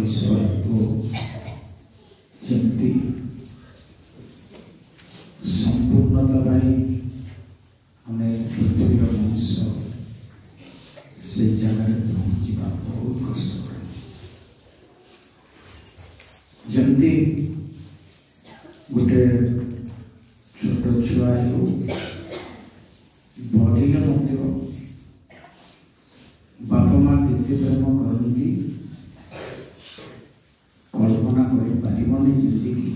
ईश्वर तो जमती संपूर्णता पाई हमें पृथ्वी मनुष्य से जगह पहुंचा बहुत कष्ट जमती गोटे छोट छुआ बढ़िले बापा माँ केते प्रेम करती कल्पना करें जिंदगी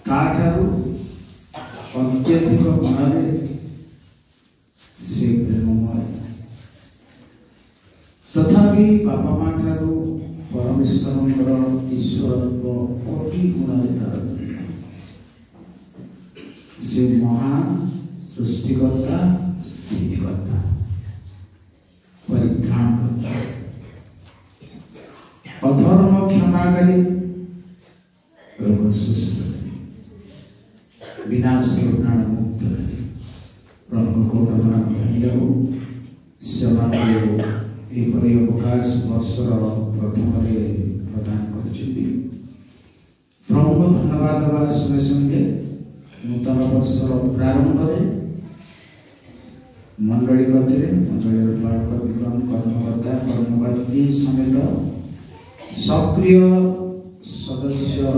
ताठारू अत्यधिक गुण से प्रेममय तथापि बापा माँ ठारू परमेश्वर ईश्वर कोटि गुण से महान सृष्टिकर्ता स्थितिकर्ता परित्राणकर्ता अधर्म क्षमाकारी रोग सुस्थ विनाश प्राण मुक्त प्रभु को अवकाश वर्षर प्रथम प्रदान कर प्रभु को धन्यवाद देवा संगे संगे नूतन वर्षर प्रारंभ मंडली गति मंडली कर्मकर्ता कर्मकर्ती समेत सक्रिय सदस्य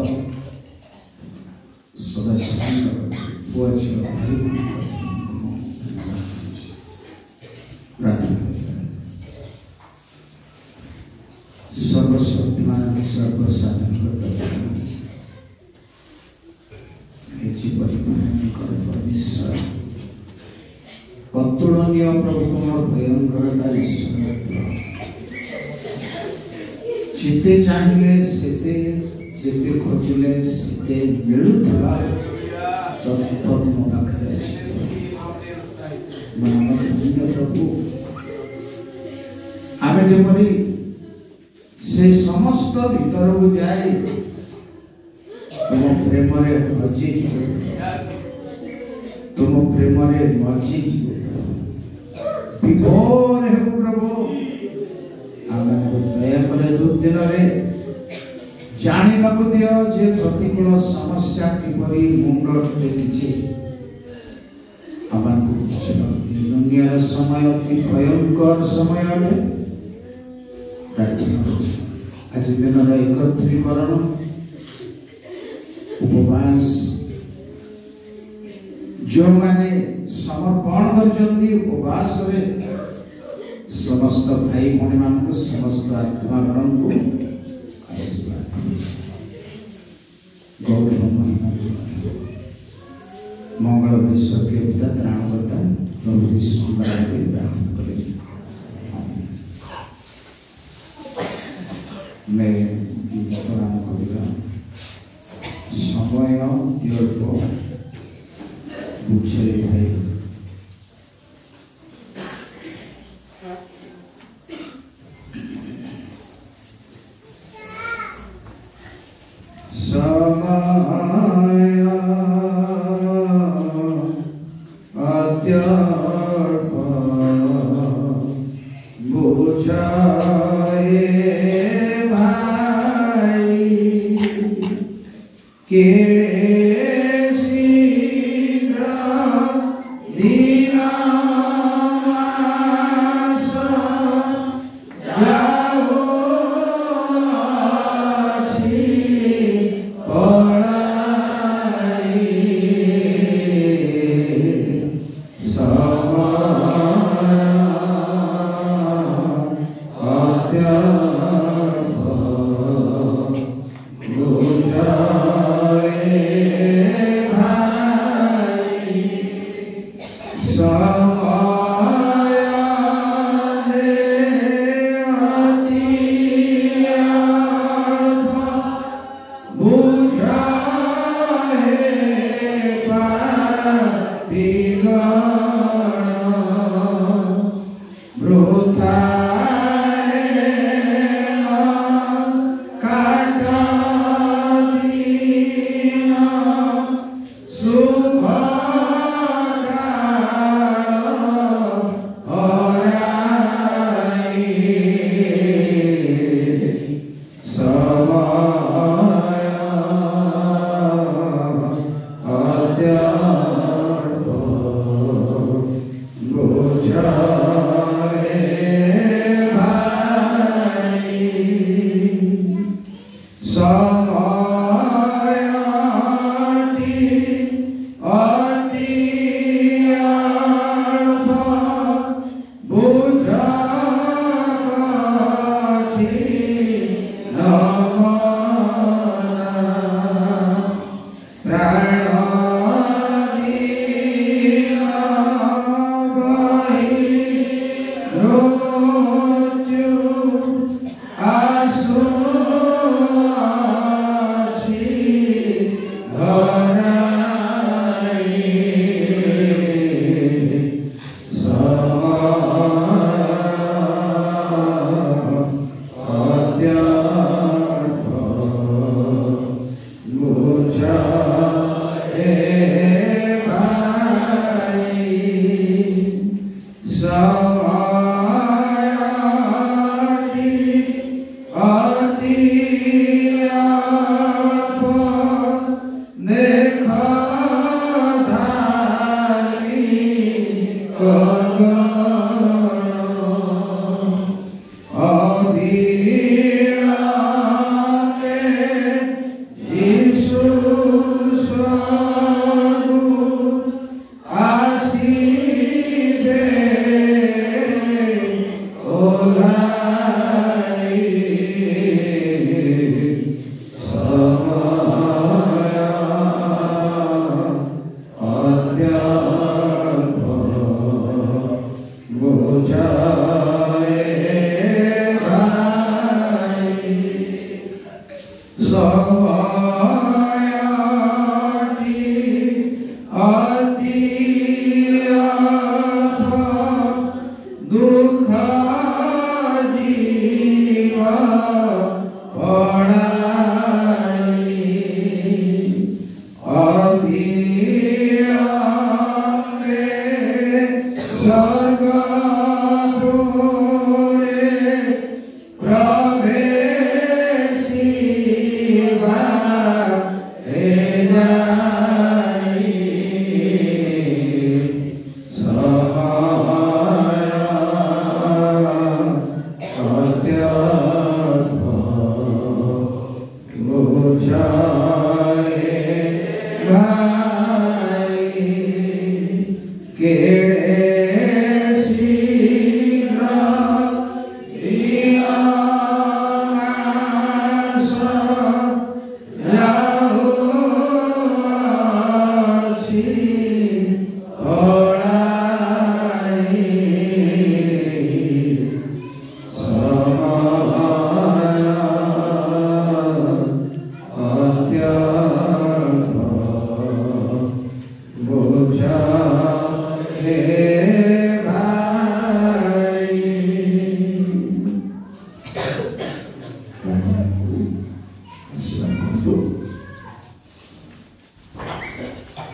सर्वशक्तिमान सर्वसाधन परमेश्वर अतुलनीय प्रभु तुम भयंकरता ईश्वर जिते चाहिए सेते खोजिले सेते मिलुथला तो प्रभु मो पाखरे प्रभु आमे जेपरि से समस्त भीतर को जाए तुम प्रेम मजी तुम प्रेम मजी विभोर हे प्रभु आम दया कर दुर्दिन जाना दियो जे प्रतिकूल समस्या किपरि मुंड टेकिछि दुनिया समय अति भयंकर समय आज दिन एकत्रीकरण उपवास जो माने समर्पण करछन्ती उपवास रे समस्त भाई भौणी मान को समस्त आत्मा गण को आशीर्वाद गौरव महिमा मंगल विश्व के पिता त्राणकर्ता प्रभु यीशु के प्रार्थना करें मैं वर्तमान कविता समय दीर्घ बुझे भाई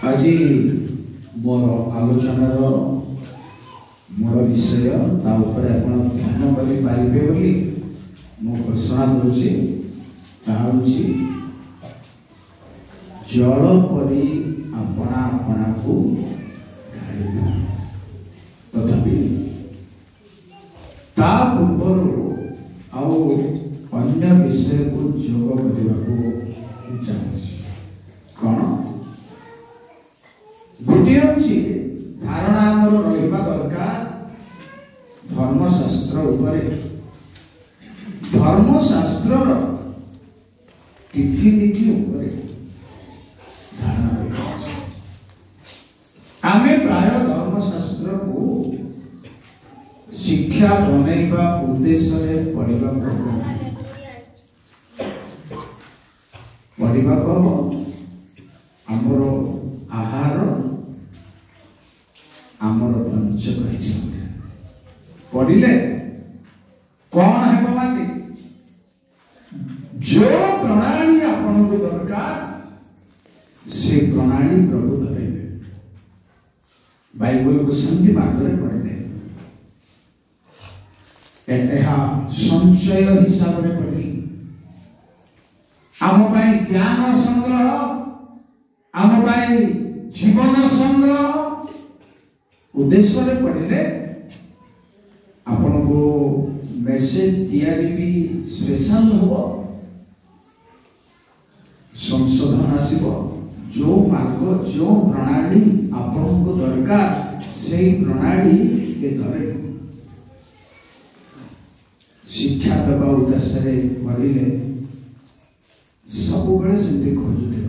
आज मोर आलोचनार मूल विषय ध्यान करें मो घोषणा करुच्ची जल परी आपना आपना को तथापि ता पूर्व अन्य विषय को जोग करने को चाहूँगी कौन गोटे हूँ धारणा आमर रहा दरकार धर्मशास्त्र उपरे धर्मशास्त्र टीकीनिकी उपरे धारणा रही आमे प्राय धर्मशास्त्र को शिक्षा बनैबा उद्देश्य पढ़ा कम आमर आहार आमर वंचक हिसाब पढ़िले कौन है माने जो प्रणाली आपन को दरकार से प्रणाली प्रभु धरेबे बाइबल को शांति मार्ग रे पढ़िले एहा संचय हिसाब रे पढ़ी आम पाई ज्ञान संग्रह आम पाई जीवन संग्रह उद्देश्य रे पढ़िले आपन को मेसेज तैयारी भी स्पेशल हो संशोधन आसीबो जो मार्ग जो प्रणाली आपन को दरकार से प्रणाली के धरे शिक्षा देवा उद्देश्य पढ़िले सब बड़े से खोजुते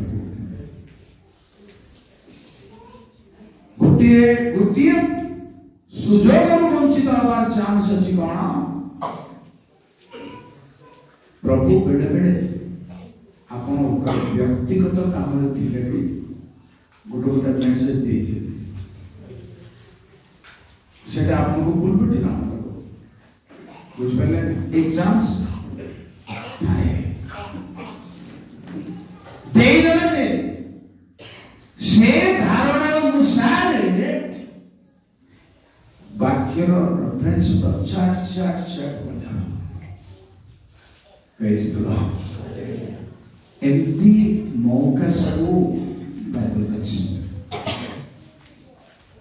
गोटे सुजोग वंचित हबार चांस अच्छी कौन प्रभु बेले बेले आप व्यक्तिगत काम थे भी गोटे गोटे मेसेज दे दिए आपको कुलपिटी नाम बुझे एक चांस से धारणा अनुसार वाक्यर रेफरेंस पर चाट चाट चाट बना प्रेज द लॉर्ड एम्प्टी मौका सब बाइबल दर्शन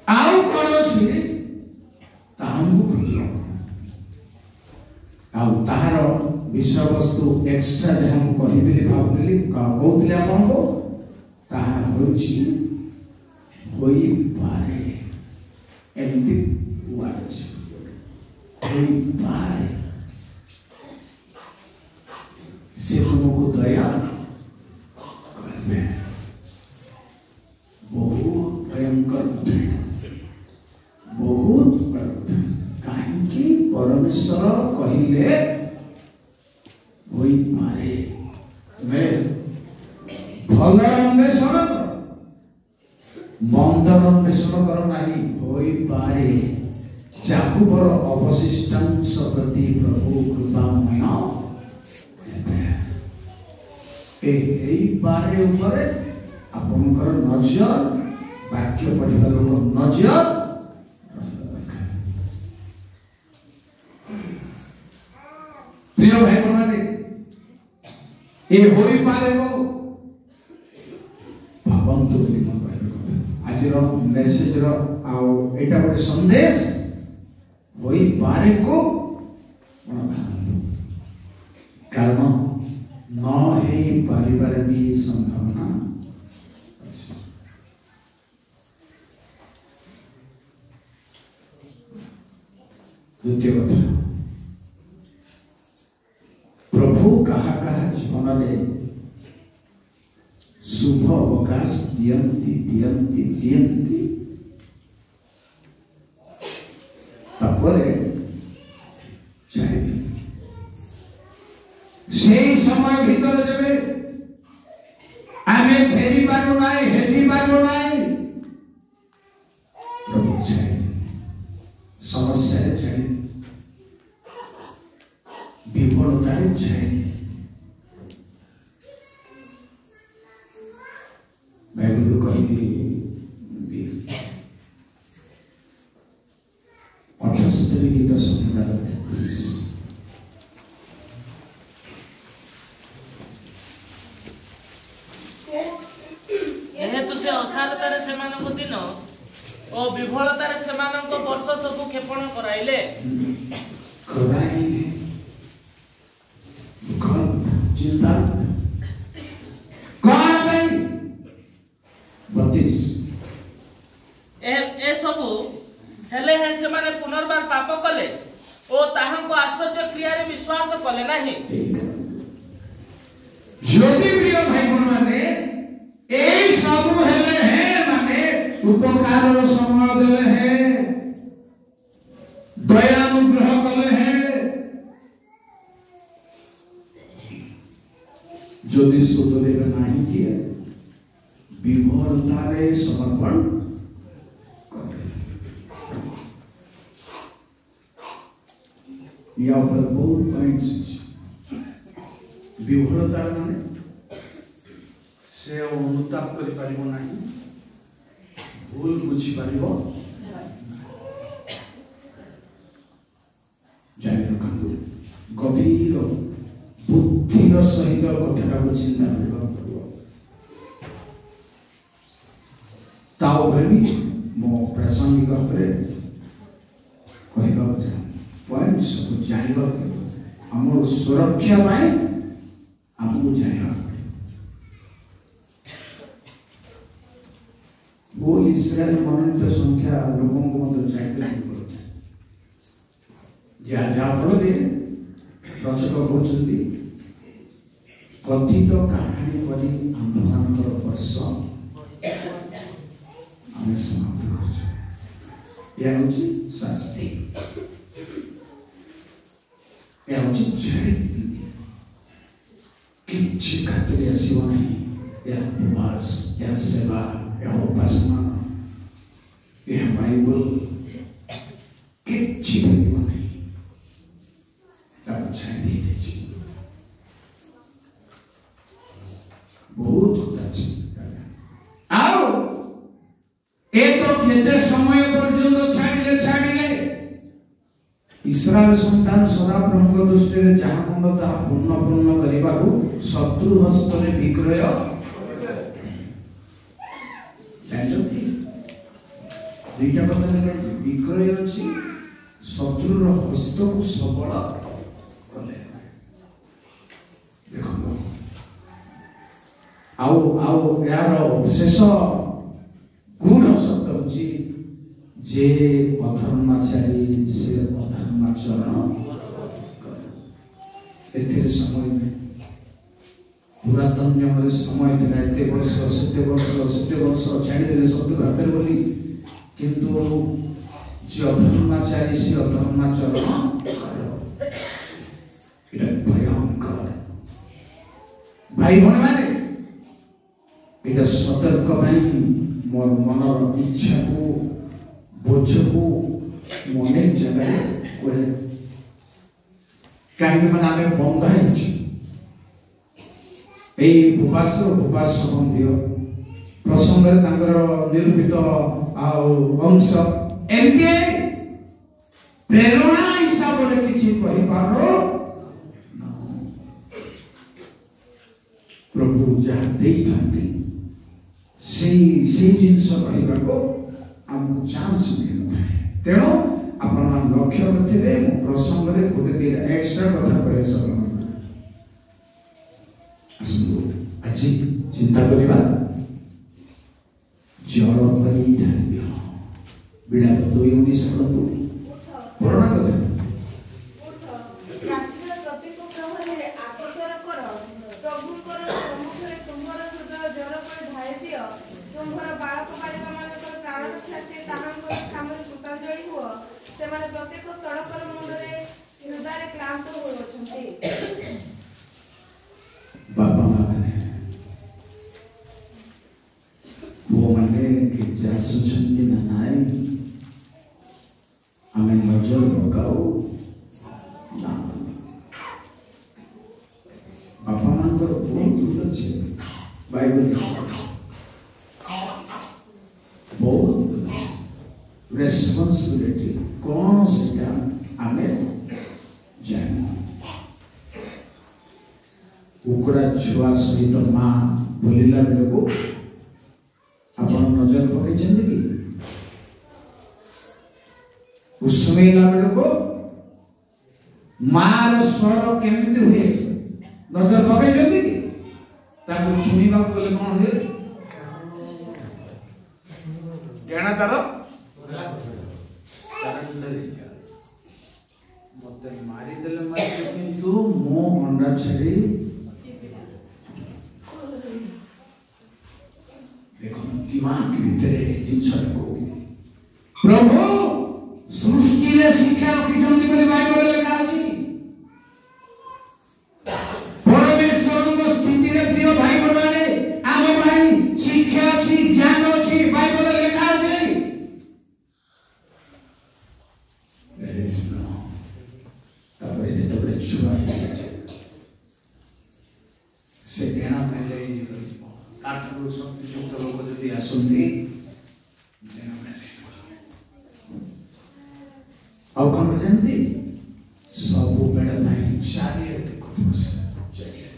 आउ कोन अछि ताहमु खोजलो आउ ताहार विषय वस्तु एक्स्ट्रा जे हम कहिबेली भाबुतली कहउतली आपन को ताहा होछि होई पारे एम्प्टी वाच होई पारे से तुमको दया करबे बहुत भयंकर बहुत कहीं परमेश्वर कहले होई पारे तुम्हें भल अन्वेषण ମନ୍ଦର ଅନ୍ୱେଷଣ କର ନାହିଁ, ହୋଇପାରେ ଯାକୁବର ଅବଶିଷ୍ଟାଂଶ ପ୍ରତି ପ୍ରଭୁ କୃପାମୟ ହେଇପାରେ ଉପରେ ଆପଣଙ୍କର ନଜର, ବାକ୍ୟ ପଢିବା ଲୋକ ନଜର ରହିବା ଦରକାର। ପ୍ରିୟ ଭାଇ ମାନେ, ଏ ହୋଇପାରେ ଭାବନ୍ତୁ ବୋଲି ମୁଁ କହିବା କଥା। ଆଜିର ମେସେଜର ଆଉ ଏଇଟା ଗୋଟେ ସନ୍ଦେଶ, ହୋଇପାରେ କଣ ଭାବନ୍ତୁ, କାରଣ ନ ହେଇପାରିବାର ବି ସମ୍ଭାବନା ଅଛି। ଦ୍ୱିତୀୟ କଥା, ପ୍ରଭୁ କାହା କାହା ଜୀବନରେ शुभ अवकाश दियंती दियंती दियंती तापरे चाहिए से समय भीतर देवे आमे फेरी पारू नाही, हेजी पारू नाही, प्रभु चाहिए समस्या चाहिए, विफलता चाहिए। बाइबल कही 78 गीत संहिता 33 जेहेतु से असारतारे सेमानक दिन ओ विफलतारे सेमानक वर्ष सबु क्षेपण कराइले चिंता कौन भाई 32 ए सबु हेले हे से माने पुनर्बार पाप कले ओ ताहांको आश्चर्य क्रिया रे विश्वास कले नाही। ज्योति प्रिय भाई माने ए सब हेले हे माने उपकार रो समय देले हे, दया अनुग्रह कले हे, ज्योति सुधरे नाही किए विफलतारे समर्पण करे। या ऊपर बहुत पॉइंट्स अछि। विफलतार माने से अनुताप करि पारिबो नाही, भूल बुझी पारिबो जानि रखंतु, गभीर बुद्धिर सहित कथाटा चिंता करबा पड़िबो। ताऊ भी मो प्रासंगिक भाव कहवा पॉइंट सब जानवा आम सुरक्षा आमको जानवा वो इस्राएल मनोनीत संख्या लोकों को मत जानते पड़ता जहाँफल रचक कहते कथित कहानी परी आंदोलन वर्ष आमे समाप्त करछे। या होची शास्ति, या होची छड़ी किछि खातिर आसीबो नहीं, या उपवास, या सेवा, या उपासना, या बाइबल किछि भेटिबो नहीं, तब छड़ी देछि बहुत अच्छी आओ ए तो केते समय पर्यंत छाड़िले इस्राएल संतान सदा प्रभुଙ୍କ दृष्टिरे जहाँ मुंड ताहा पूर्ण करिबाकू शत्रु हस्तरे विक्रय जानजती दुईटा कथा लेखा विक्रय अछि शत्रुर हस्तको सबल कले। देखो आओ यार शेष गुण शब्द होची जे अधर्माचारी से अधर्माचरण एथिरे समय में पुरातन नियम समय था एते वर्ष सेते वर्ष छाड़ी देले शत्रु हाथ बोली किंतु जे अधर्माचारी से अधर्माचरण कर भयंकर भाई भौणी माने इटा सतर्क मोर मनर इच्छा को बोझ को अनेक जगह कहे कहीं मैंने बंधा उपवास उपवास संबंधी प्रसंग निरूपित अंश एमती प्रेरणा हिसाब से किसी कहीपर प्रभु जहाँ देते जिनस कहको आमको चांस मिल था तेणु आपण लक्ष्य करेंगे मो प्रसंग में गोटे दिन एक्स्ट्रा कथा कह सकूँ आज चिंता करवा जल भरी ढाली दिह विलाप 2:19 पढ़ू पुराणा कथा बाबा माँ मैंने वो मैंने गिरजा सुचंदी नानाई हमें नजर पकाओ ना बाबा माँ को बहुत दूर अच्छे बाइबल बहुत रेस्पॉन्सिबिलिटी कौन से हमें जान कुकुड़ा छुआ सहित माँ बोलिला बेले को अपन नजर पकई कि उसमेला बेले को मार स्वर केमिति हुए नजर पकई कि ताको सुनिबा बोले कोन हुए केना तारो सरेंडर मते मारी देले मारी किंतु मो अंडा छड़ी देखो दिमाग भीतर जिनस प्रभु सृष्टि रे शिक्षा रखिछन्ति बोली बाइबल लिखा अछि परमेश्वर को स्थिति रे प्रिय भाई बने आम भाई शिक्षा अछि ज्ञान अछि बाइबल लिखा अछि तापर जे तबरे छुआ से ज्ञान पहले ही आठरू शक्ति युक्त लोग यदि आसती और कौन जानती सब बेड़ा नहीं चारिए देखो चारिए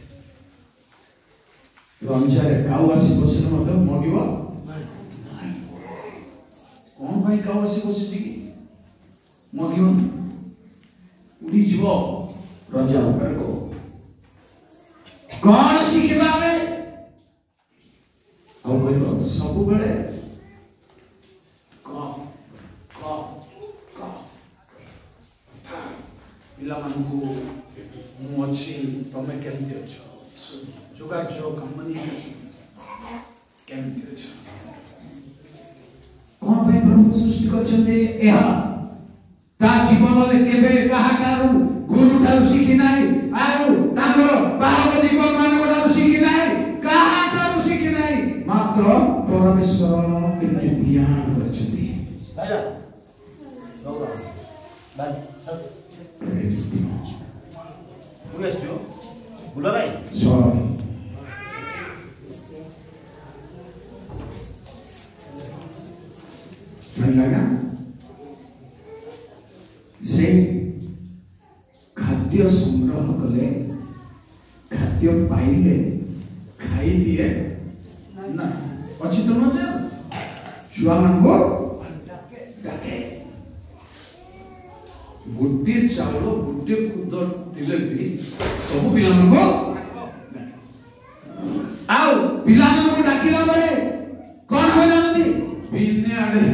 रंजारे काउआसी बसिले मते मगिबो नहीं कौन भाई काउआसी बसिछि कि मगिबो उड़ी जीवो रंजा ऊपर को कौन शिखिबा सब बेले पिला तमें केमती अच्छ जोगाजोग कम्युनिकेशन केमती अच्छ कौन भाई प्रभु सृष्टि करछन्ते एहा ता जीवन में केबे काहाटारू गुरु ठारू शिखि नाही आरु तांगर बाहुबली को मानव ठारू शिखि नाही काहाटारू शिखि नाही मात्र परमेश्वर एते ध्यान करछन्ते आजा लोगा बाय प्रेज गॉड पुरेस जो बुला भाई सॉरी लगा से खाद्य संग्रह कले खाद्य पाइले खाई दिए ना अच्छी तो मजा छुआ मन को डाके गुट्टी चावल गुट्टी खुद दिले भी सब पिला मन को आओ पिला मन को डाकिला बरे कौन हो जानती बिने आडे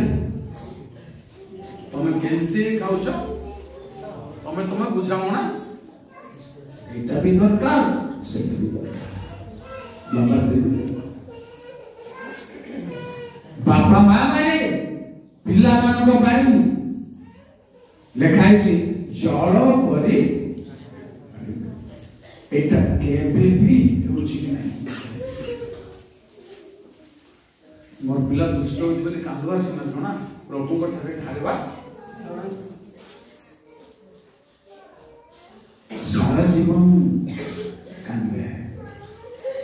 तमे केंते खाउछ तमे तमे बुझामणा एटा भी दरकार से भी दरकार लंबा करी बापा मां माने पिला मान को पाई लेखाई छी जल परी एटा केबे भी होछि कि नहीं मोर पिला दुष्ट होती कांदवा सीना जना प्रभु को ठारे ढालवा सारा जीवन कांदवे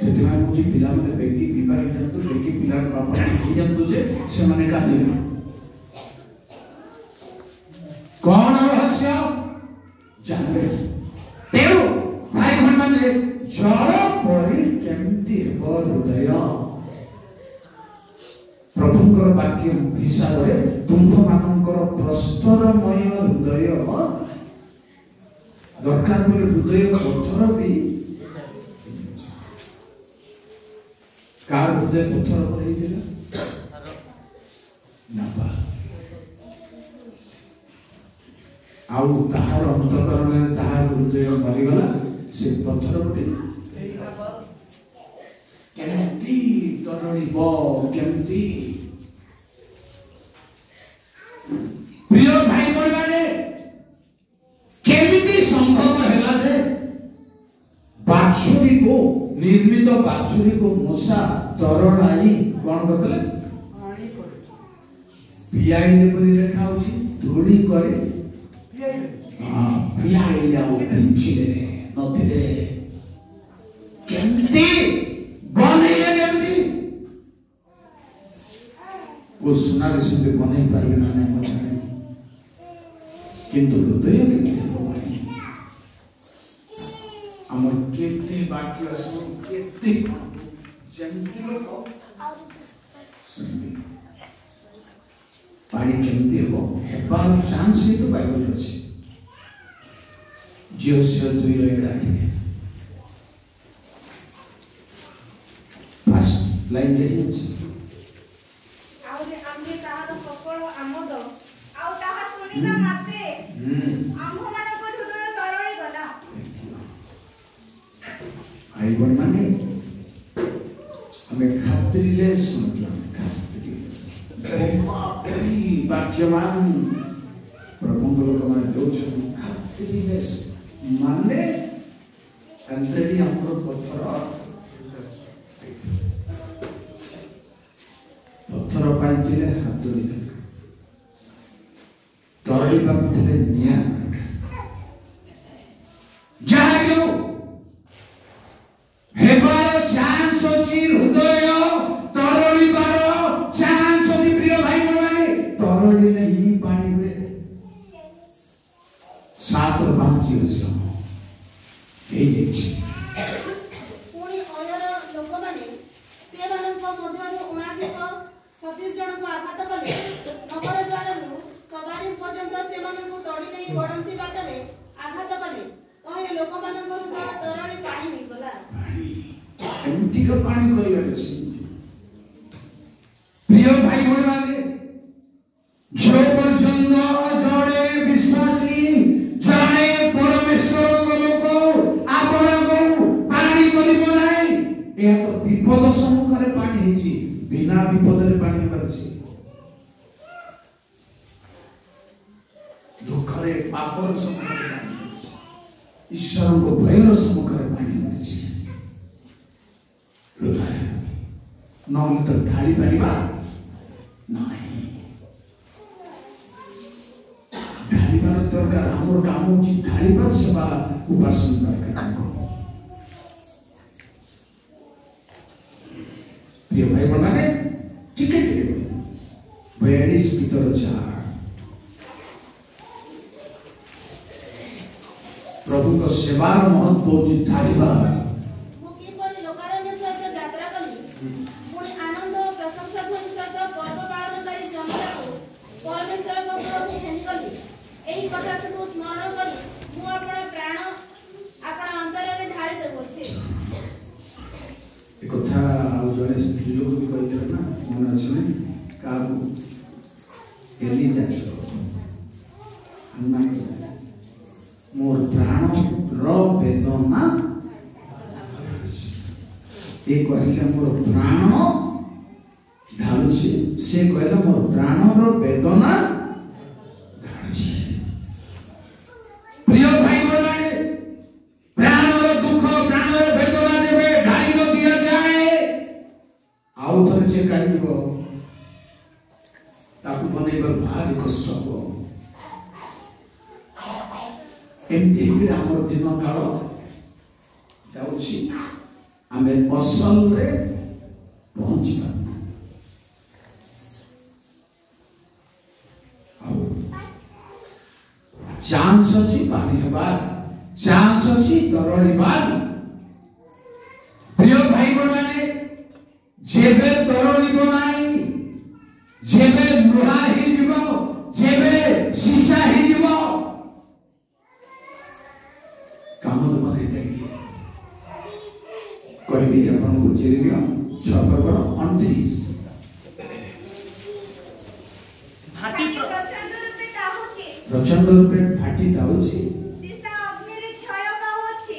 से मुझे पिला मैंने बेटी विवाह जानतु बेटी पिला बापा नहीं जानतु जे से माने कांदवे कौन रहस्य जानवे तेरो भाई भन माने जल परि केमती हेबो हृदय प्रभुंकर वाक्य हिसाब रे तुंभ मानकर प्रस्तरमय हृदय दरकार बोले हृदय पत्थर भी कार हृदय पत्थर पर दिला नापा आउ ताहार अंतकरण में ताहार हृदय मरी गला से पत्थर पर केमती तरइबो केमती प्रिय भाई बोलबाने केमिति संभव हैला जे बाछुरी को निर्मित बाछुरी को मशा तरणाई कोन करतले पानी करे पियाई ने बोली लेखा होची धूली करे पियाई ले ओ पिंचिले नथिले केमती बनेया केमती को सुनारे से बने पारले ना नहीं पछाने किंतु हृदय केमती बने हमर केते वाक्य असु केते जेमती लोक सुनती पानी केमती हो हेबार चांस ही तो बाइबल अछि जियोसिया 2:11 फर्स्ट लाइन रेडी अछि आउले आम्हे ताहार सकल आमोद आउ ताहा सुनिबा मात्रे आम्ह मानक हृदय तरळी गला आइबन माने हमें खात्रीले सुनला खात्रीले बापरी वाक्यमान प्रभु लोक माने दोछ खात्रीले माने अंतरी हमरो पत्थर पत्थर पाइले हातुरी तरड़ी बाकुले निया जागो हेबार चांस अछि हृदय तरड़ी बार चांस अछि प्रिय भाई माने तरड़ी नहीं पानी हुए 7 और 5 अछि ए देखि पुणी अयर लोक माने से मानक मध्यरु 29 जन को आघात कले नगर द्वारनु सवारी पर्यंत से मानक तड़ी नहीं बडंती बाटले आघात कले तहे लोक मानक हृदय तरळी पानी नि गला एमती का पानी करिया अछि प्रिय भाई माने जो पर्यंत जड़े विश्वासी जड़े परमेश्वर को लोक आपण को पानी करिबो नाही ए तो विपद सम्मुख रे पानी हेची बिना विपद रे पानी करछि दुख रे पाप रे सम्मुख रे पानी ईश्वर को भय रे सम्मुख रे पानी होछि हृदय नौन तो ढाली परिबा नहीं ढाली बार दरकार हमर काम होछि ढाली बा सेवा उपासन दरकार को प्रिय भाई माने टिकट ले 42 भीतर 4 प्रभु को सेवार महत्व होछि ढाली बा एही कथा को स्मरण करी मु अपना प्राण अपना अंतर रे ढाली देबो छे ए कथा जने स्त्री लोक भी कहितले ना मन अछि का एलिजा अन्ना मोर प्राण रो वेदना ए कहिला मोर प्राण ढालुछि से कहला मोर प्राण रो वेदना प्रिय भाई बोलाने प्राण रो दुख प्राण रो वेदना देबे ढाली न दिया जाए आउ थरे जे कहिबो ताकू बनैबार भारी कष्ट हो एमती आमर दिन काल जाउछि आमे असल रे पहुंची पार चांस अछि पानी हेबार चांस अछि तरळीबार प्रिय भाई माने जेबे तरळीबो नाही जेबे लुहा ही जीवो जेबे शीशा ही जीवो काम तो बने तड़ी कहबी अपन को चिरिया 6:29 भाटी प्रचंड रूपे फाटी जाउछि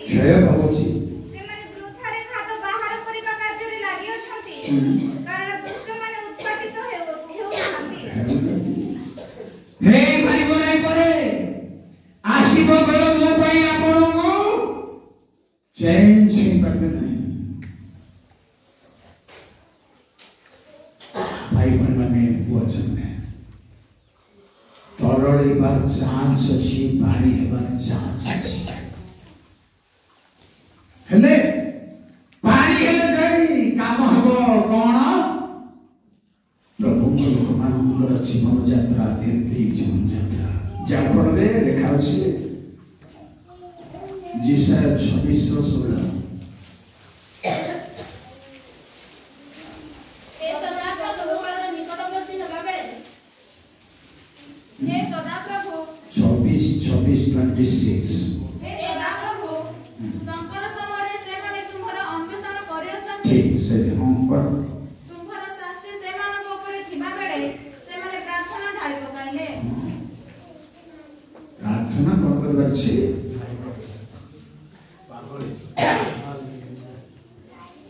क्षय पाउछि हे भाई बनाई परे आशिब बेल मो पई आपन को चैन से पाबे नहीं भाई माने वचन ने तरळे बार चांस अछि पानी हेबार चांस अछि हेले पानी हेले जाई काम हबो कोन प्रभु लोक मानकर जीवन यात्रा दीर्घ जीवन यात्रा जा फलरे लेखा अछि जिसाया 26:16 26:26 ठीक से हम पर तुम्हारा शास्ति सेमान को ऊपर थिबा बेले से माने प्रार्थना ढाई पकाइले प्रार्थना करबार छै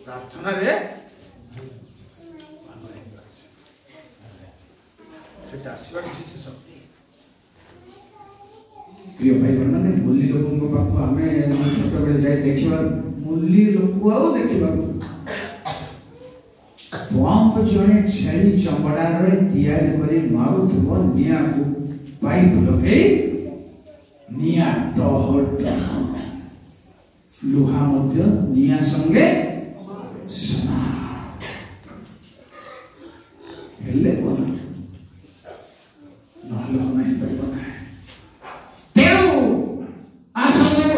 प्रार्थना रे सेटा आशीर्वाद छै शक्ति प्रिय भाई माने मुल्ली लोकन को पाखो हमें छोट बेले जाय देखिबा मुल्ली लोक आउ देखिबा पंप जणे छेली चमड़ा रे तैयार करी मारुथबो निया को पाइप लगे निया टहट लुहा मध्य निया संगे सना हेले बना नहले नहीं पड़ना तेरो आसनो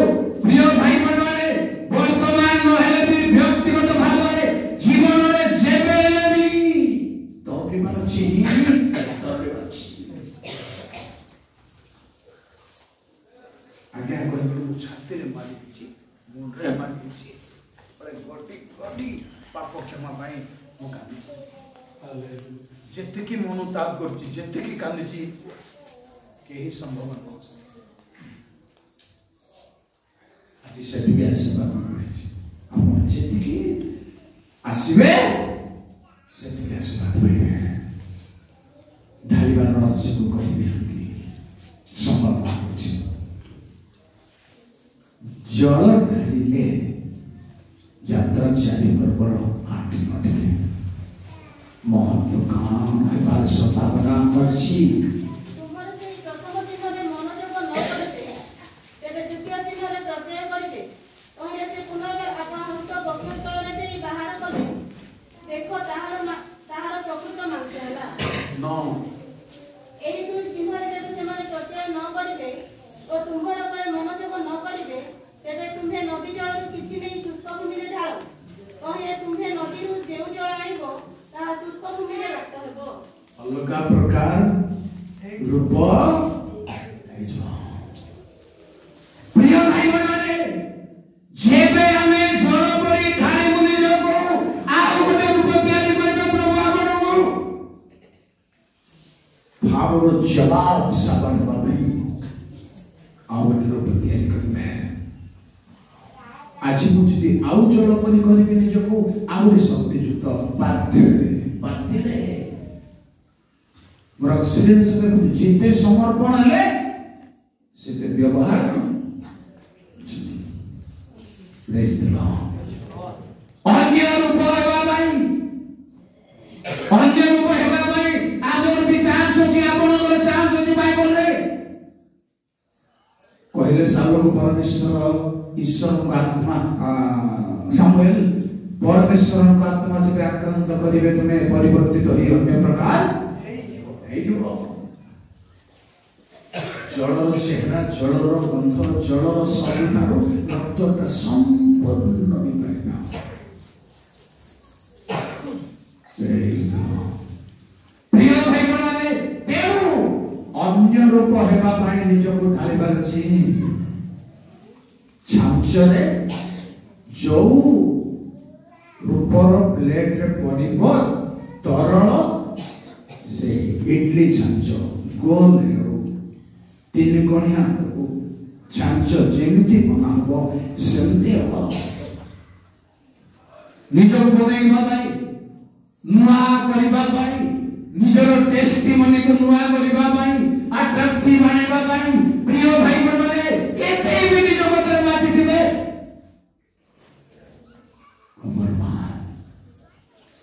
प्रिय भाई माने वर्तमान नहले भी व्यक्तिगत भाव रे जीवन रे जेबेलेनी तो बिमान छी तोरे बच्ची आज्ञा कहलु छाती रे मारी छी मुंडरे मारी छी पर गोटी पाप क्षमा पाई मो कांदी छी हालेलुया जेते की मनोताप करछि जेते की कांदी छी केही संभव न आज सेठी के आसीबा मांगे हम जेते की आसीबे सेठी के आसीबा पाइबे ढालिबार रहस्य को कहिबे कि संभव अछि जल ढालिले यात्रा चारि वर्बर 8 मिनट के महत्व काम हेबार संभावना अछि तुम्हारे से प्रथम दिन रे मनोयोग न करते तेबे द्वितीय दिन रे प्रत्यय करिवे ओहे से पुनर्बार आपन हस्त बक्र तळ रे देई बाहर कले देखो ताहार प्रकृत मांस हैला न एही दुई चिन्ह रे जेबे से माने प्रत्यय न करिवे ओ तुम्हार पर मनोयोग न करिवे तेबे तुम्हे नदी जल किछि नै शुष्क भूमि रे ढाळो ओहे तुम्हे नदी रु जेउ जल आनिबो ताहा शुष्क भूमि रे रक्त हेबो अलगा प्रकार रूप प्रिय भाई माने जेबे हमें झड़ पड़ी ढाई मुनि लोगो आउ गोटे रूप तैयारी करबे प्रभु आपनको फारो जवाब साबन बाबे आउ गोटे रूप तैयारी करबे आज मुझे आउ जल परी करिबे निजको आउ शक्ति युक्त बाध्य रे मोर एक्सपीरियंस में जेते समर्पण ले सेते व्यवहार प्रेज द लॉर्ड अन्य रूप हेबा भाई अन्य रूप हेबा भाई आदर विचार କହିଲେ ସାଉଲକୁ ପରମେଶ୍ୱର ଈଶ୍ୱରଙ୍କ ଆତ୍ମା ସାମୁଏଲ ପରମେଶ୍ୱରଙ୍କ ଆତ୍ମା ଯେବେ ଆକ୍ରାନ୍ତ କରିବେ ତୁମେ ପରିବର୍ତ୍ତିତ ହୋଇ ଅନ୍ୟ ପ୍ରକାର ହେଇଯିବ। ଜଳର ଚେହେରା, ଜଳର ଗନ୍ଧ, ଜଳର ସବୁଠାରୁ ରକ୍ତଟା ସମ୍ପୂର୍ଣ୍ଣ ବିପରୀତ। ପ୍ରିୟ ଭାଇମାନେ, ତେଣୁ ଅନ୍ୟ ରୂପ ହେବା ପାଇଁ ନିଜକୁ ଢାଳିବାର ଅଛି। ଛାଞ୍ଚରେ ଯୋଉ ରୂପର ପ୍ଲେଟରେ ପଡ଼ିବ ତରଳ, ସେ ଇଡଲି ଛାଞ୍ଚ ଗୋଲ ହେଉ, ତିନି କଣିଆ ହେଉ, ଛାଞ୍ଚ ଯେମିତି ବନା ହବ ସେମିତି ହବ। ନିଜକୁ ବନେଇବା ପାଇଁ, ନୂଆ କରିବା ପାଇଁ, ନିଜର ଟେଷ୍ଟିମନିକୁ ନୂଆ କରିବା ପାଇଁ, ଆଟ୍ରାକ୍ଟିଭ ଆଣିବା ପାଇଁ, ପ୍ରିୟ ଭାଇମାନେ କେତେ ବି ଜଗତରେ ମାତିଥିବେ,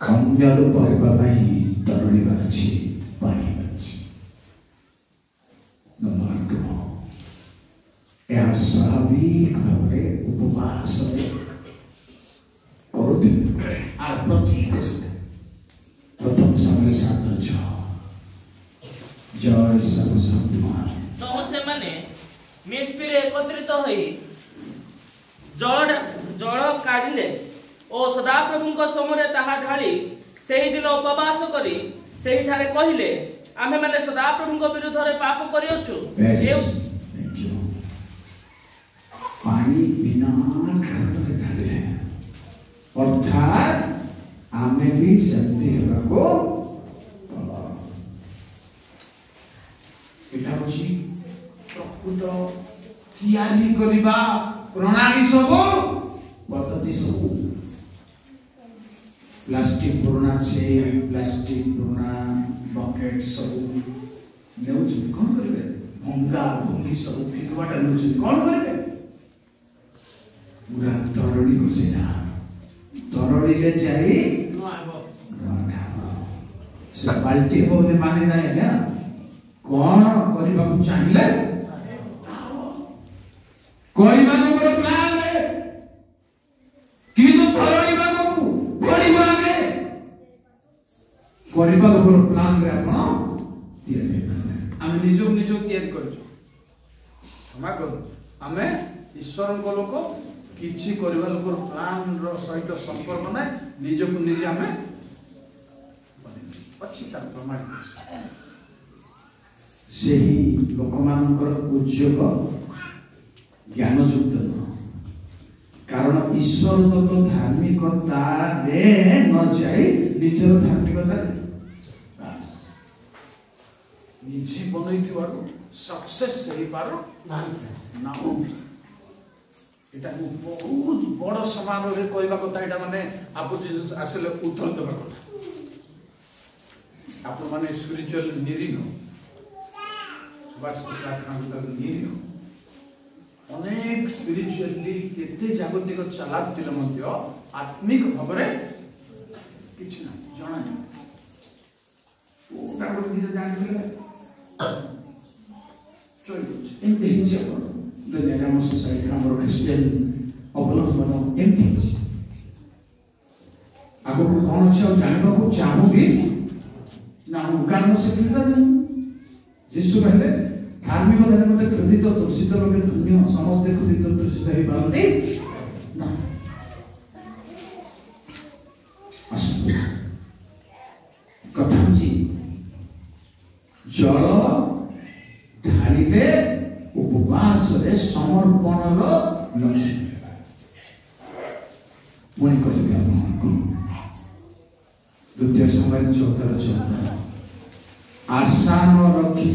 ଅନ୍ୟ ରୂପ ହେବା ପାଇଁ ତରଳିବାର ଅଛି, ପାଣି ଅଛି। ଏହା ସ୍ୱାଭାବିକ ଭାବରେ ଉପବାସରେ କରୁଥିଲେ। আর প্রতীক প্রথম সামুয়েল 7:6 জয় সর্বশক্তিমান। তো ସେମାନେ ମିସ୍ପିରେ ଏକତ୍ରିତ ହୋଇ ଜଳ କାଢିଲେ ଓ ସଦାପ୍ରଭୁଙ୍କ ସମୟରେ ତାହା ଢାଳି ସେହିଦିନ ଉପବାସ କରି ସେହିଠାରେ କହିଲେ, ଆମ୍ଭେମାନେ ସଦାପ୍ରଭୁଙ୍କ ବିରୁଦ୍ଧରେ ପାପ କରିଅଛୁ। ପାଣି ବିନା କାରଣରେ ଢାଳିଲେ, ଅର୍ଥାତ୍ ଆମେ ବି ସେମିତି ହେବାକୁ। ଏଇଟା ହଉଛି ପ୍ରକୃତ ତିଆରି କରିବା ପ୍ରଣାଳୀ। ସବୁ ପଦ୍ଧତି ସବୁ ପ୍ଲାଷ୍ଟିକ ପୁରୁଣା ଚେୟାର, ପ୍ଲାଷ୍ଟିକ ପୁରୁଣା ବକେଟ ସବୁ ନେଉଛନ୍ତି, କ'ଣ କରିବେ? ଭଙ୍ଗା ଭଙ୍ଗି ସବୁ ଫିଙ୍ଗବାଟା ନେଉଛନ୍ତି, କ'ଣ କରିବେ? ପୁରା ତରଳିବ। ସେଇଟା ତରଳିଲେ ଯାଇ ସେ ବାଲ୍ଟି ହେବ ବୋଲି ମାନେ ନାହିଁ ନା। କ'ଣ କରିବାକୁ ଚାହିଁଲେ କରିବାର ପ୍ଲାନ, କିନ୍ତୁ ତରଳିବାକୁ ପଡ଼ିବ। ଆଗେ କରିବା ଲୋକର ପ୍ଲାନରେ ଆପଣ ତିଆରି। ଆମେ ନିଜକୁ ନିଜ ତିଆରି କରିଛୁ। କ୍ଷମା କରୁ, ଆମେ ଈଶ୍ୱରଙ୍କ ଲୋକ, କିଛି କରିବା ଲୋକର ପ୍ଲାନର ସହିତ ସମ୍ପର୍କ ନାହିଁ। ନିଜକୁ ନିଜେ ଆମେ ଅଛି ତାର ପ୍ରମାଣ। ସେହି ଲୋକମାନଙ୍କର ଉଦ୍ଯୋଗ ଜ୍ଞାନଯୁକ୍ତ ନୁହଁ, କାରଣ ଈଶ୍ୱରଦତ୍ତ ଧାର୍ମିକତାରେ ନ ଯାଇ ନିଜର ଧାର୍ମିକତାରେ ନିଜେ ବନେଇଥିବାରୁ ସକ୍ସେସ୍ ହେଇପାରୁ ନାହିଁ। এটা ବହୁତ ବଡ଼ ସମାରୋହରେ କହିବା କଥା। ଏଇଟା ମାନେ ଆପଣ ଆସିଲେ ଉତ୍ତର ଦେବା କଥା। ଆପଣ ମାନେ ସ୍ପିରିଚୁଆଲ ନିରୀହ, ନିରୀହ ଅନେକ ସ୍ପିରିଚୁଆଲି କେତେ ଜାଗତିକ ଚାଲାକ ଥିଲେ ମଧ୍ୟ ଆତ୍ମିକ ଭାବରେ କିଛି ନାହିଁ, ଜଣାଯାଏ। କୋଉଟା ଗୋଟେ ଧୀରେ ଜାଣିଥିଲେ ଚଳିଯାଉଛି। ଏମିତି ହେଇଛି ଆପଣ ଦୁନିଆରେ, ଆମ ସୋସାଇଟିରେ ଆମର ଖ୍ରୀଷ୍ଟିଆନ ଅବଲମ୍ବନ ଏମିତି ଅଛି। ଆଗକୁ କ'ଣ ଅଛି ଆଉ ଜାଣିବାକୁ ଚାହୁଁ ବି ନା, କାରଣ ସେ କ୍ଷୁଧା ନାହିଁ। ଯୀଶୁ କହିଲେ, ଧାର୍ମିକତାରେ ମତେ କ୍ଷୁଧିତ ଦୂଷିତ ଲୋକେ ଧନ୍ୟ, ସମସ୍ତେ କ୍ଷୁଧିତ ଦୂଷିତ ହେଇପାରନ୍ତି ନା। ଆସନ୍ତୁ, କଥା ହଉଛି ଜଳ ଢାଳିଲେ ଉପବାସରେ ସମର୍ପଣର ଲକ୍ଷ୍ୟ। ପୁଣି କହିବି ଆପଣଙ୍କୁ, 2 ସାମୁଏଲ 14:14 ଆଶା ନ ରଖି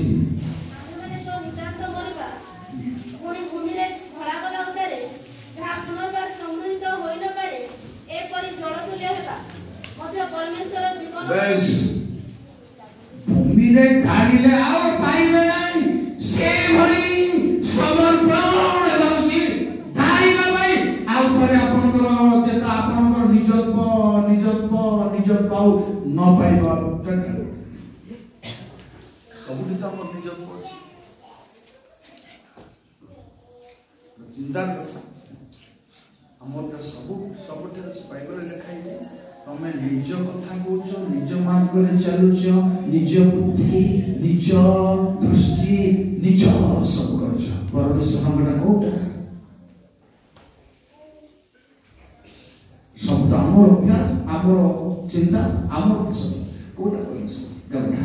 ଭୂମିରେ ଢାଳିଲେ ଆଉ ପାଇବେ ନାହିଁ। ସେଭଳି ସମର୍ପଣ ହେବା ଉଚିତ। ଢାଳିବା ପାଇଁ ଆଉ ଥରେ ଆପଣଙ୍କର ଚେତା, ଆପଣଙ୍କର ନିଜତ୍ୱ ଆଉ ନ ପାଇବା। ସବୁଠି ତ ଆମର ନିଜତ୍ୱ ଅଛି। चिंता आमर सब बाइबल लिखाई तुम निज कथा कौच निज मार्ग चलुच निज बुद्धि निज दृष्टि निज सब कर परमेश्वर कौटा सब तो आमर अभ्यास आमर चिंता आमर पसंद कौटा गमना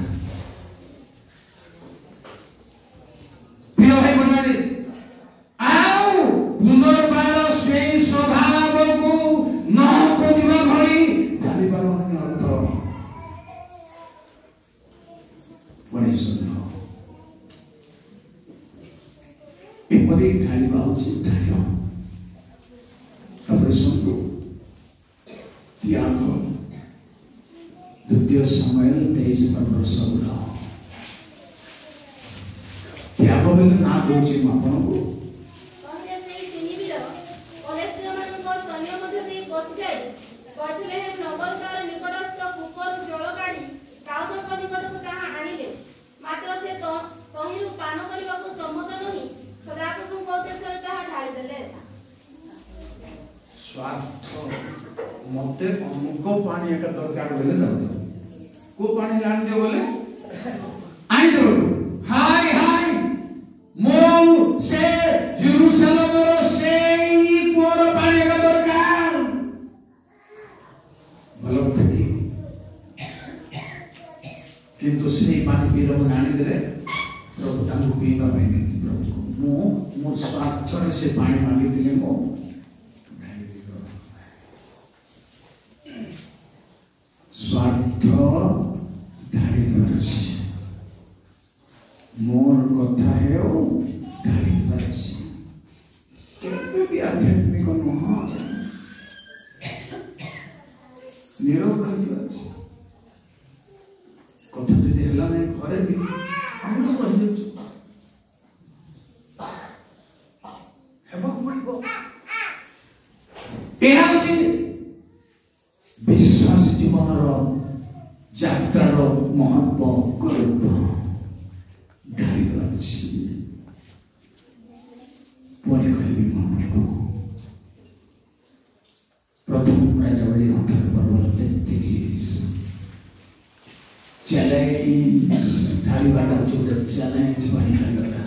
प्रिय भाई बंगाली आओ पुनर्बार से स्वभाव को न खोजिबा भली जानिबार अन्य अर्थ परिसंध एपरी ढालिबा उचित ढालियो तापर सुनतो त्याग द्वितीय सामुएल 23:16 त्याग बोले ना दोची आपण को कहले से सिनिबिर पलेस्तीन को सैन्य मध्य से पछ जाय पछले नगरकार निकटस्थ कुकर जल गाड़ी ताउदक निकट को ताहा आनिले मात्र से तहिरु पान करबा को सम्मत नही सदाप्रभु को उद्देश्य ताहा ढाଳି देले स्वार्थ मते अमुक पानी एक दरकार बोले दो को पानी जान दे बोले आई दो हाय हाय मो से जेरूशलेम रो से कोर पानी का दरकार भलो थकी किंतु से पानी पीरो नानी दे प्रभु तांको पीबा पाई दे प्रभु को मो स्वार्थ रे से पानी मांगी दिले मो स्वार्थ ढाड़ी दरसी मोर कथा है ओ ढाड़ी दरसी केबे भी आध्यात्मिक नह नीरव रही अछि कथा जदि हला नै घरे भी हम तो रहि अछि हेबा को पड़िबो एहा जे विश्वास जीवन यात्रार महत्व गुरुत्व ढाड़ी दरसी पुणी कहबी मन को प्रथम राजावली 18:33 चैलेंज ढाड़ी बाटा छोटे चैलेंज बनी गला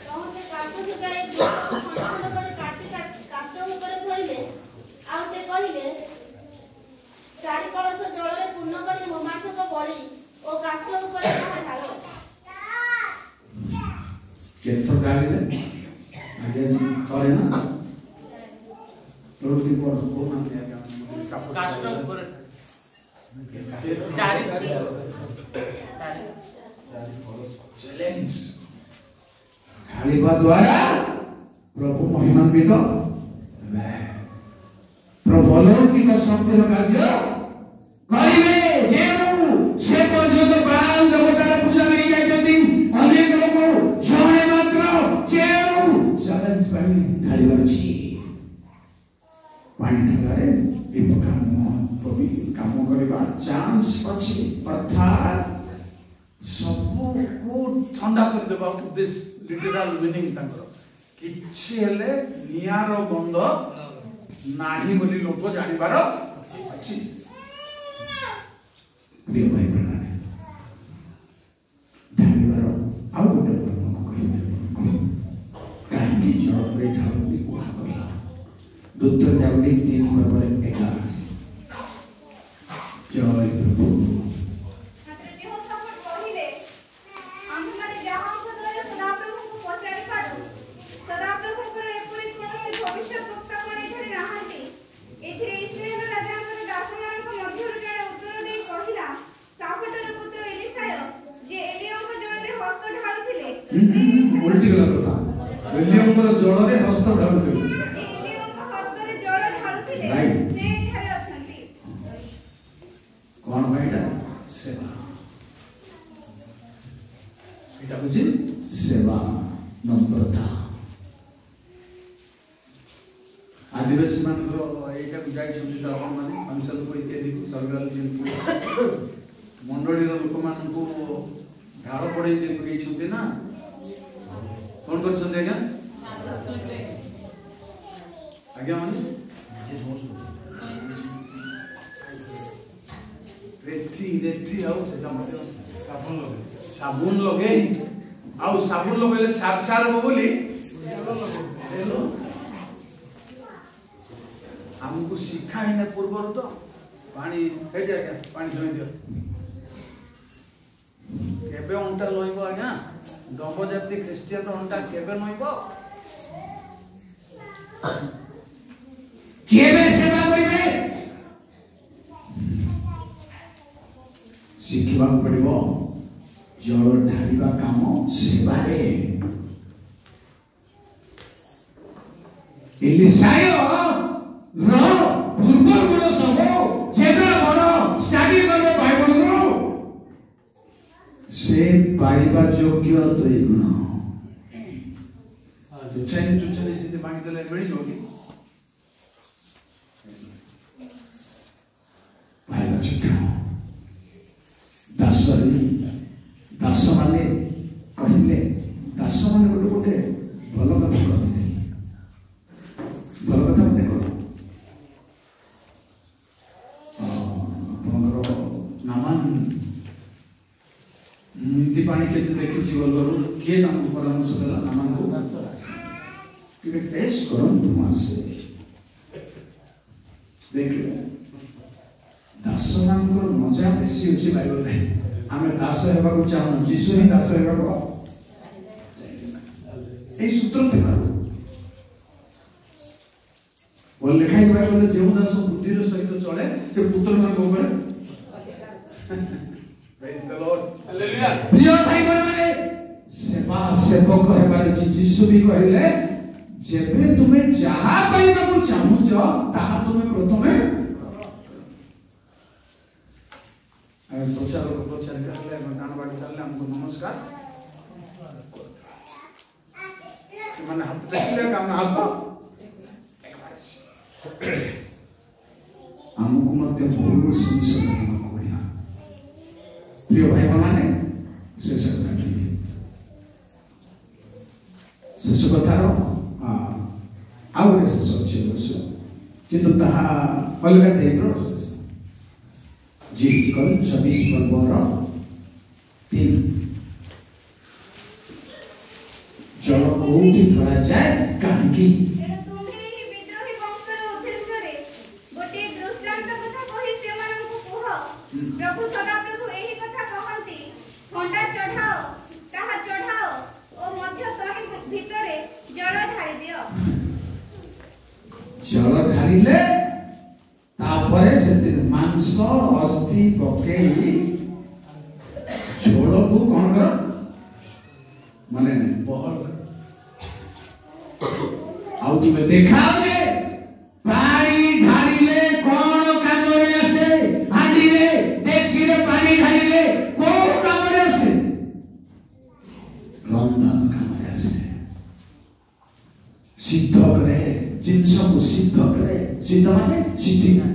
कहले काटो सुगाई खंड करे काटो ऊपर धइले आ से कहिले चारि कलश जलरे पूर्ण करी होमार्थक बळी ओ काष्ठ ऊपर ताहा ढालो केथर डालिले आगे जी करे ना तोर की पर को ना काष्ठ ऊपर चारि चैलेंज खालिबा द्वारा प्रभु महिमान्वित प्रभु अलौकिक शक्तिर कार्य करिवे जेनु से पर्यंत बाल देवतार पूजा नहीं जायछथि अनेक लोक जय मात्र जेनु चैलेंज पाई ढालिबार छी पानी ढालारे ए प्रकार पवी काम करबा चांस अछि अर्थात सब को ठंडा कर देबा दिस लिटरल मीनिंग तांकर किछि हेले नियार गंध नाही बोली लोक जानिबार अछि प्रिय भाई बहन ढालिबार आउ गोटे वर्ग को कहिबे काहे जड़ पर ढालि कुहा करला द्वितीय दाऊदी 3:11 जय प्रभु उल्टी गला कथा एलियंकर जळरे हस्त ढालुथिले हस्तरे जळ ढालुथिले राइट से ठारे अछंती कोन भाईटा सेवा एटा बुझी सेवा नम्रता आदिवासी मानकर एटा बुझाई छथि त अपन माने अंशल को इत्यादि को सरगाल जेंतु मंडळी लोक मान को ढाळ पडे दे छथि ना कौन कर छथि आज्ञा आज्ञा माने रेथी आउ सेटा मते साबुन लगे आउ साबुन लगेले छार छार हो बोली हेलो हमको शिखा ही ना पूर्व तो पानी हे जाएगा पानी धोई दियो केबे अंटा लइबो आज्ञा डबो जति क्रिश्चियन अंटा केबे नइबो केबे सेवा करिबे शिखिबा पड़िबो जल ढालिबा काम सेवारे एलिसाय रो पूर्व गुण सब जेबे बड़ स्टडी करबो बाइबल रो से पाइबा योग्य दुई गुण चुचले से पानी देले मिल जोगी पाइबा योग्य दास माने कहले दास माने गोटे गोटे भल कथा कहते भल कथा माने कौन आपणकर नामान नीति पानी के देखी गलु किए तुमको परामर्श देला नामान को कि टेस्ट करो तुम से देख दास मानकर मजा बेसी होची बाइबल में आमे दास हेबा को चाहन जीसु ही दास हेबा को ए सूत्र थे मारो वो लिखाई बाइबल में जेउ दास बुद्धि रो सहित चले से पुत्र मन को ऊपर प्रेज द लॉर्ड हालेलुया प्रिय भाई माने सेवा सेवक हेबारे जीसु भी कहले जेबे तुमे जहा पाइबा को चाहू जो ताहा तुमे प्रथमे प्रचार करले गान बाड़ी चलले हमको नमस्कार से माने हाथ देखले काम हाथ हमको मध्य बहुत संशोधन को बढ़िया प्रिय भाई माने से सब शेष कथार आउ शेष अच्छे किंतु ताहा अलग टाइप जी कल 26 पर्वर 3 जल कोठी ढला जाए काहेकि तुम्ही ही विद्रोही वंशर उद्देश्य गोटे दृष्टांत कथा कहि सेमानंकु कुह प्रभु सदाप्रभु एही कथा कहंती खंडा चढ़ाओ ताहा चढ़ाओ ओ मध्य तहि भितरे जल ढाली दियो जल ढालिले तापरे से मांस अस्थि पकई झोल को कौन कर माने नहीं बहल आउ तुम्हें देखा ले पानी ढालिले कौन काम रे आसे हांडी रे डेक्सी रे पानी ढालिले कोन काम रे आसे रंधन काम रे आसे सिद्ध करे जिनस को सिद्ध करे सिद्ध माने सिद्धि ना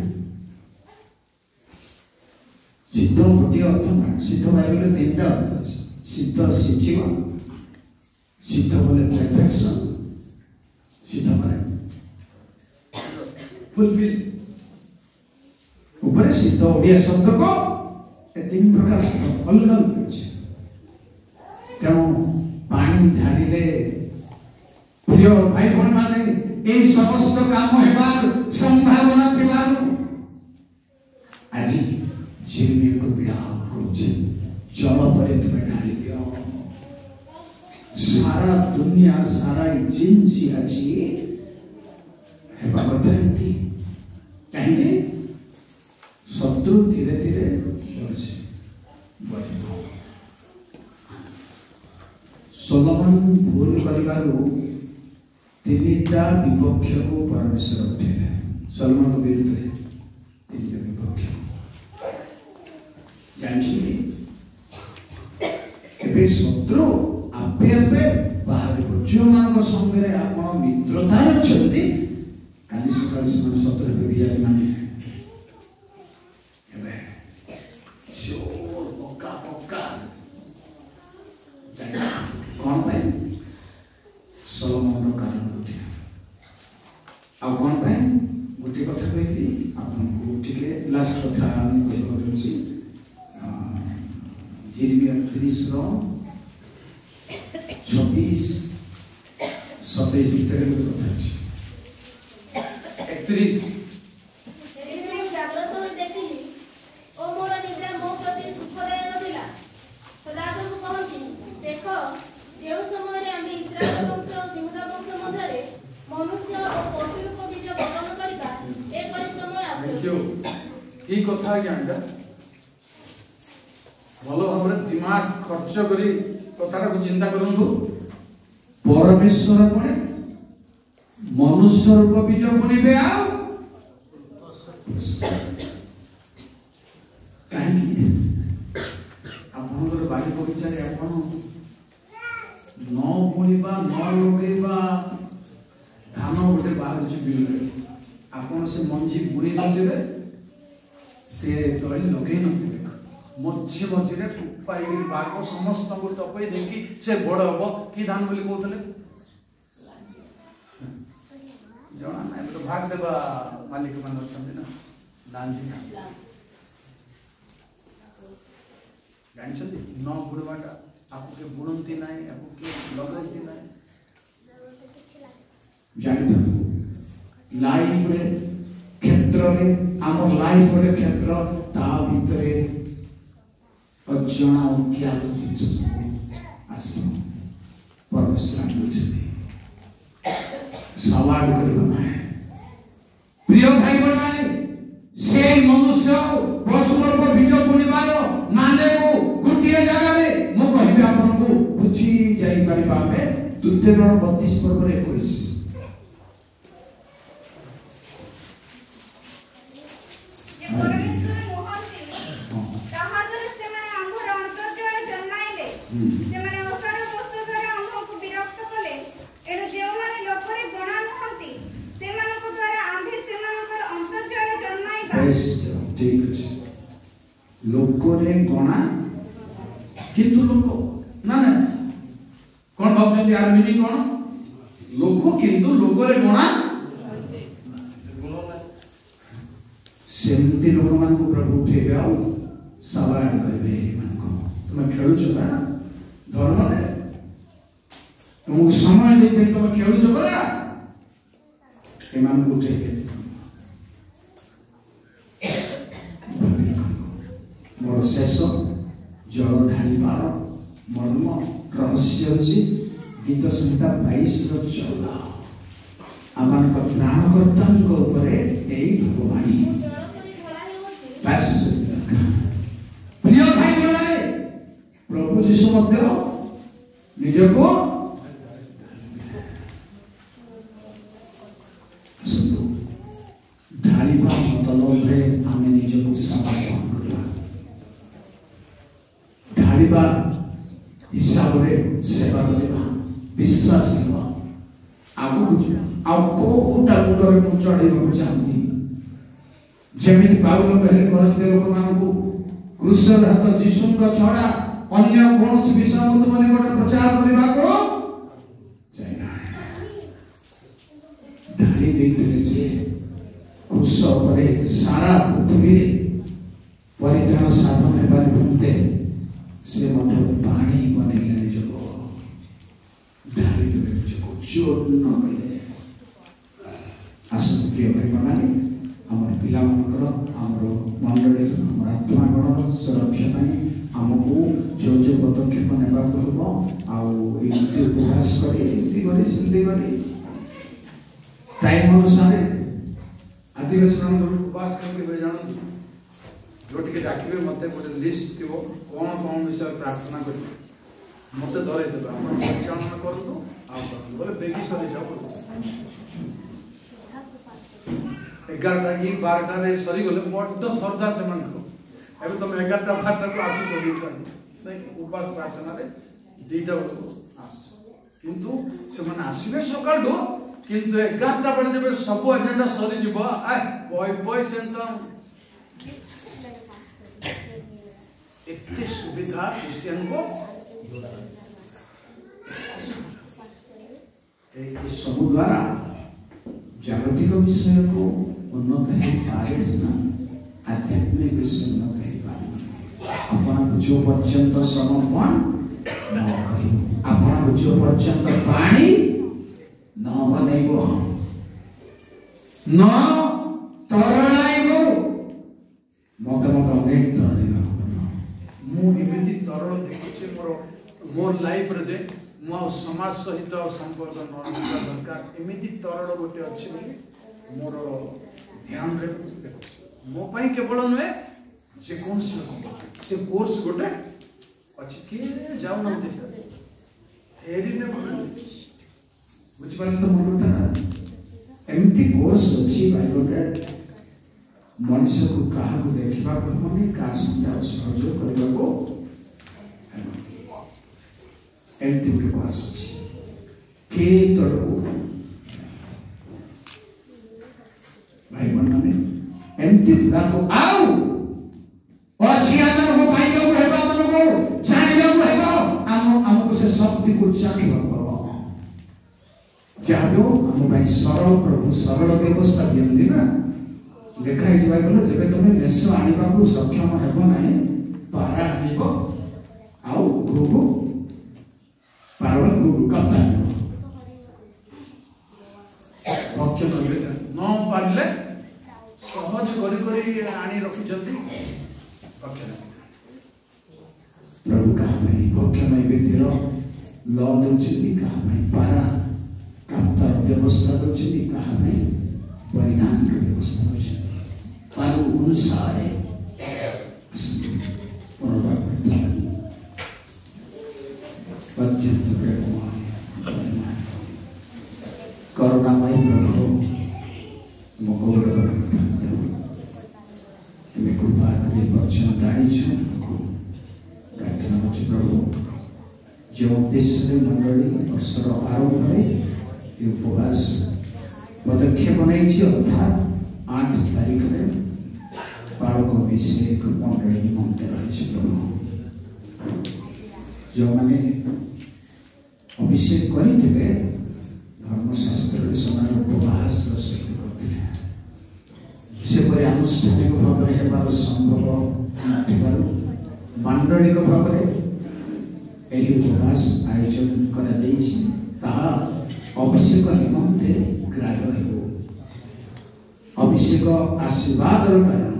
सिद्ध गोटे अर्थ ना सिद्ध बाइबल तीन टा अर्थ अछि सिद्ध सिद्धिवा सिद्ध बोले परफेक्शन सिद्ध माने फुलफिल ऊपर सिद्ध ओडिया शब्द को ए तीन प्रकार अलग अलग अछि तेणु पानी ढालिले प्रिय भाई बहन माने ए समस्त काम हेबार संभावना थिबारु आज जिरमी को विवाह करूछे जल परे तुमे ढाली दियो सारा दुनिया सारा जिनसी अछि हेबा बदलती काहेकि शत्रु धीरे धीरे बढ़े सोलोमन भूल करिबारु तीनटा विपक्ष को परमेश्वर उठेले सोलोमन को विरुद्ध तीनटा विपक्ष जानछि एबे शत्रु आपे आपे बाहर जो मान संगे आप मित्रता अच्छे काली सकाल से शत्रु विजाति माने पक्का पक्का कौन पाई सोलोमन कारण ଆଉ कौन पे गोटे कथा कहबी आपको टिके लास्ट कथा कहबी जिरमिया 30 रो 26 27 भीतर गोटे कथा अछि 31 ई कथा ज्ञानटा भलो भाबरे दिमाग खर्च करी कथाटा को चिंता करंतु परमेश्वर कोने मनुष्य रूप बीज बुनिबे आ काहे आपनकर बारी बगीचा रे आपन न बुनिबा न लगेबा धान गोटे बाहर छि बिल आपन से मंजी बुनी न देबे से तळी लगे नथिबे मझे मझे टुपाई बाग समस्त को टपई देखी से बड़ हबो की धान बोली कहतले जणा नै तो भाग देबा मालिक मान छथि ना दानजी ना जानि छथि न बुड़वाटा आपको के बुणंती नै आपको के लगंती नै जानि तो लाइफ रे क्षेत्र रे आम लाइफ रे क्षेत्र ता भितरे अज्ञान अज्ञात जिनिस आसो परमेश्वर बुझे सवाल करबा नै प्रिय भाई बहन से मनुष्य पशुर को बीज बुनिबार माने को गुटिए जगह रे मो कहबे आपन को बुझी जाई परिबा में द्वितीय 32 पर्व 21 ठीक है लोक रे गणा किंतु लोक ना ना कौन भावचंदी यार मीनिंग कौन लोक किंतु लोक रे गणा सेमती लोक मान को प्रभु उठेबे आ सवाल करबे मान को तुम खेलु छ ना धर्म रे तुम समय देते तुम खेलु छ बरा ए मान को उठेबे मोर शेष जल ढाड़ीबार मर्म रहस्य अछि गीत संहिता 22 रो 14 आमान का प्राणकर्ता को ऊपरे एई भगवानी बस प्रिय भाई बोले प्रभु यीशु मध्य निज को सुनो ढाड़ीबा मतलब रे आमे निज को समर्पण ढाड़ीबा हिसाब रे सेवा करबा विश्वास करबा आगु कुछ आ कोटा मुंडरे मु चढ़ेबा को चाहनी जेमिति पाउल कहले करन्ते लोक मानको क्रूसर हाथ यीशुଙ୍କ छडा अन्य कोनोसी विषय मत मने गोटे प्रचार करबा को चाइना ढाड़ी देइतले जे क्रूस परे सारा पृथ्वी रे परित्राण साधन हेबार भूते से मतलब पानी बनेले निजको ढाली दे निजको चूर्ण कले आसन प्रिय भाई बनानी हमर पिला मनकर हमर मंडली हमर आत्मा गणर सुरक्षा ପାଇଁ हमको जो जो पदक्षेप नेबा को हबो आ एते उपवास करी सिंधी करी टाइम अनुसार आदिवासी मान उपवास करके जानो जोटी के डाकिबे मते गोटे लिस्ट दिबो कोन कोन विषय प्रार्थना करबे मते धरे देबा अपन परिचालन करतो आ बोले बेगी सरी जाओ 11टा की 12टा रे सरी गले बड्ड श्रद्धा से मन को एबे तुम 11टा 12टा को आसी करी नहीं उपवास प्रार्थना रे दीटा को आस किंतु से मन आसीबे सकाळ दो किंतु 11टा बने देबे सब एजेंडा सरी जीवो आ बॉय सेंटर इतनी सुविधा क्रिश्चियन को सब द्वारा जागतिक विषय को उन्नत है पारे सिना आध्यात्मिक विषय उन्नत है पारे आपन जो पर्यंत समर्पण न करियो आपन जो पर्यंत पानी न बनैबो न तरलाइबो मत अनेक तरलाइबो मु एमिति तरल देखुचे मोर लाइफ रे जे मो समाज सहित संपर्क न दरकार एमिति तरल गोटे अछि मोर ध्यान रे मो पई केवल नुहे जे कोन से कोर्स गोटे अछि के जाउ न देश फेरी ने बुझ पानी तो मन था एमिति कोर्स अछि भाई गोटे मनुष्य को कहा को देखा हमने का संज्ञा सहयोग करने को एमती के कोर्स के तड़को भाई बन्ना में एमती बुला को आओ अच्छी आदर को भाई को हेबा मन को जानिबा को हेबा हमको से शक्ति को चाखिबा को जानो हम भाई सरल प्रभु सरल व्यवस्था दियंती ना देखा है बाइबल जब तुम मेष आनिबा को सक्षम हेबो नाही पारा आनिबो आउ गुगु पारवल गुगु कप्ता भक्त करबे न पारले सहज करी करी आनी रखि जल्दी भक्त प्रभु कहा नहीं भक्त नहीं व्यक्तिर ल दउछि कहा नहीं पारा कप्ता व्यवस्था दउछि कहा नहीं परिधान के व्यवस्था दउछि पारो अनुसार है करुणामय प्रभु मकोड़ तुम्हें कृपा करिए बच्चों दानी छु प्रार्थना करछि प्रभु जो उद्देश्य मंडली वर्षर आरंभ में उपवास पदक्षेप नहीं अर्थात 8 तारीख में बालक अभिषेक मंडली निमंत्रण रही प्रभु जो मैंने अभिषेक करते धर्मशास्त्र समान उपवास सहित करते से अनुष्ठानिक भाव में होबार संभव मांडलिक भाव में उपवास आयोजन करा अभिषेक निमंते ग्राह्य अभिषेक आशीर्वाद कारण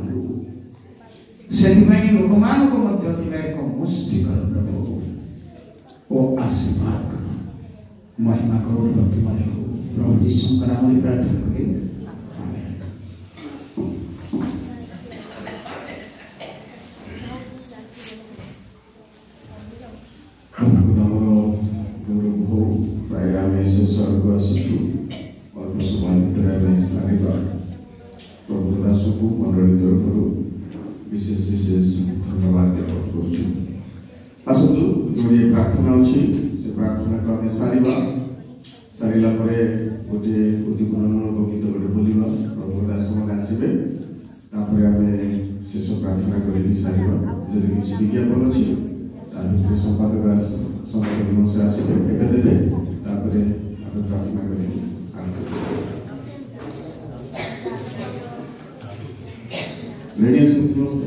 से लोक मान एक मुष्टिकर प्रभु ओ आशीर्वाद कर महिमा करो तुम्हारे प्रभु यीशु का नाम में प्रार्थना करें आमेन। स्वर्ग आसु और प्रभु दास को मंडली तरफ विशेष धन्यवाद ज्ञापन करुछु। आसतु जोड़े प्रार्थना अच्छी से प्रार्थना को आम सारा गोटे उद्दीपनामूलक गीत गोटे बोलिबा प्रभु दास आसबे आम शेष प्रार्थना कर सारा जब किसी विज्ञापन अच्छी तार संपादक से आसबे एवं देवे प्रार्थना कर रेडी समस्त